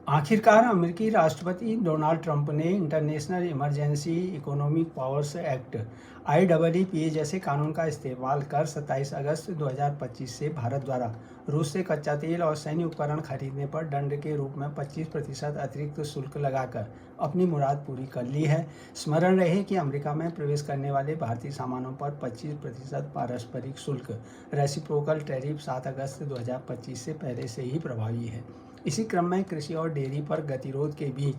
आखिरकार अमेरिकी राष्ट्रपति डोनाल्ड ट्रंप ने international emergency economic powers act IEEPA जैसे कानून का इस्तेमाल कर 27 अगस्त 2025 से भारत द्वारा रूस से कच्चा तेल और सैन्य उपकरण खरीदने पर दंड के रूप में 25% अतिरिक्त शुल्क लगाकर अपनी मुराद पूरी कर ली है। स्मरण रहे कि अमेरिका में प्रवेश करने वाले भारतीय सामानों पर 25% पारस्परिक शुल्क रेसिप्रोकल टैरिफ 7 अगस्त 2025 से पहले से ही प्रभावी है। इसी क्रम में कृषि और डेयरी पर गतिरोध के बीच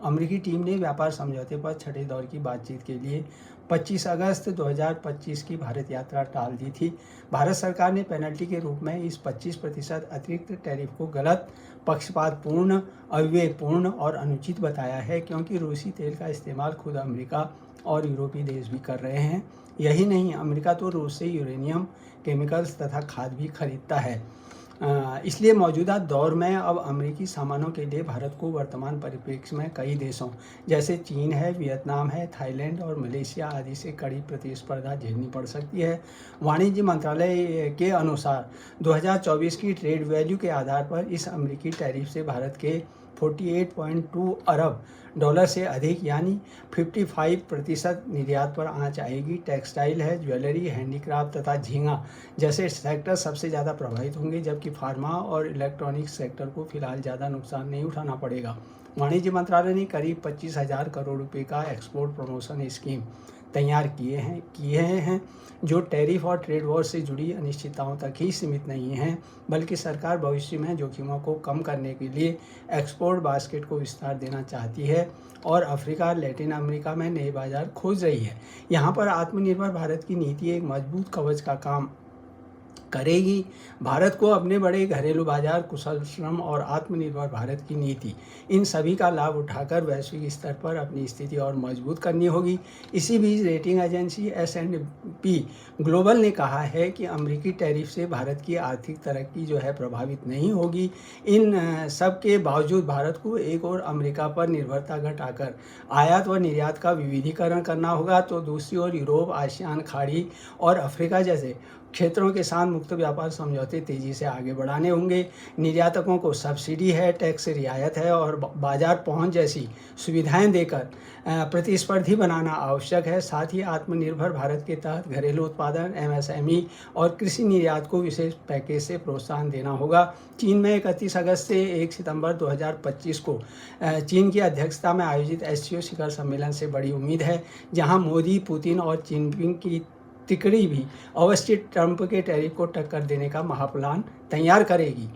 अमेरिकी टीम ने व्यापार समझौते पर छठे दौर की बातचीत के लिए 25 अगस्त 2025 की भारत यात्रा टाल दी थी। भारत सरकार ने पेनल्टी के रूप में इस 25% अतिरिक्त टैरिफ को गलत, पक्षपातपूर्ण, अविवेकपूर्ण और अनुचित बताया है, क्योंकि रूसी तेल का इस्तेमाल खुद अमेरिका और यूरोपीय देश भी कर रहे हैं। यही नहीं, अमेरिका तो रूस से यूरेनियम, केमिकल्स तथा खाद भी खरीदता है। इसलिए मौजूदा दौर में अब अमेरिकी सामानों के लिए भारत को वर्तमान परिप्रेक्ष्य में कई देशों जैसे चीन है, वियतनाम है, थाईलैंड और मलेशिया आदि से कड़ी प्रतिस्पर्धा झेलनी पड़ सकती है। वाणिज्य मंत्रालय के अनुसार 2024 की ट्रेड वैल्यू के आधार पर इस अमेरिकी टैरिफ से भारत के 48.2 अरब डॉलर से अधिक यानी 55% निर्यात पर आंच आएगी। टेक्सटाइल है, ज्वेलरी, हैंडीक्राफ्ट तथा झींगा जैसे सेक्टर सबसे ज़्यादा प्रभावित होंगे, जबकि फार्मा और इलेक्ट्रॉनिक्स सेक्टर को फिलहाल ज़्यादा नुकसान नहीं उठाना पड़ेगा। वाणिज्य मंत्रालय ने करीब 25,000 करोड़ रुपए का एक्सपोर्ट प्रमोशन स्कीम तैयार किए हैं जो टैरिफ और ट्रेड वॉर से जुड़ी अनिश्चितताओं तक ही सीमित नहीं हैं, बल्कि सरकार भविष्य में जोखिमों को कम करने के लिए एक्सपोर्ट बास्केट को विस्तार देना चाहती है और अफ्रीका, लैटिन अमेरिका में नए बाजार खोज रही है। यहाँ पर आत्मनिर्भर भारत की नीति एक मजबूत कवच का काम करेगी। भारत को अपने बड़े घरेलू बाजार, कुशल श्रम और आत्मनिर्भर भारत की नीति, इन सभी का लाभ उठाकर वैश्विक स्तर पर अपनी स्थिति और मजबूत करनी होगी। इसी बीच रेटिंग एजेंसी S&P ग्लोबल ने कहा है कि अमेरिकी टैरिफ से भारत की आर्थिक तरक्की जो है प्रभावित नहीं होगी। इन सब के बावजूद भारत को एक और अमेरिका पर निर्भरता घटाकर आयात व निर्यात का विविधीकरण करना होगा, तो दूसरी ओर यूरोप, आसियान, खाड़ी और अफ्रीका जैसे क्षेत्रों के साथ मुक्त व्यापार समझौते तेजी से आगे बढ़ाने होंगे। निर्यातकों को सब्सिडी है, टैक्स रियायत है और बाजार पहुंच जैसी सुविधाएं देकर प्रतिस्पर्धी बनाना आवश्यक है। साथ ही आत्मनिर्भर भारत के तहत घरेलू उत्पादन, MSME और कृषि निर्यात को विशेष पैकेज से प्रोत्साहन देना होगा। चीन में 31 अगस्त से 1 सितंबर 2025 को चीन की अध्यक्षता में आयोजित SCO शिखर सम्मेलन से बड़ी उम्मीद है, जहां मोदी, पुतिन और जिनपिंग की तिकड़ी भी अवश्य ट्रंप के टैरिफ को टक्कर देने का महाप्लान तैयार करेगी।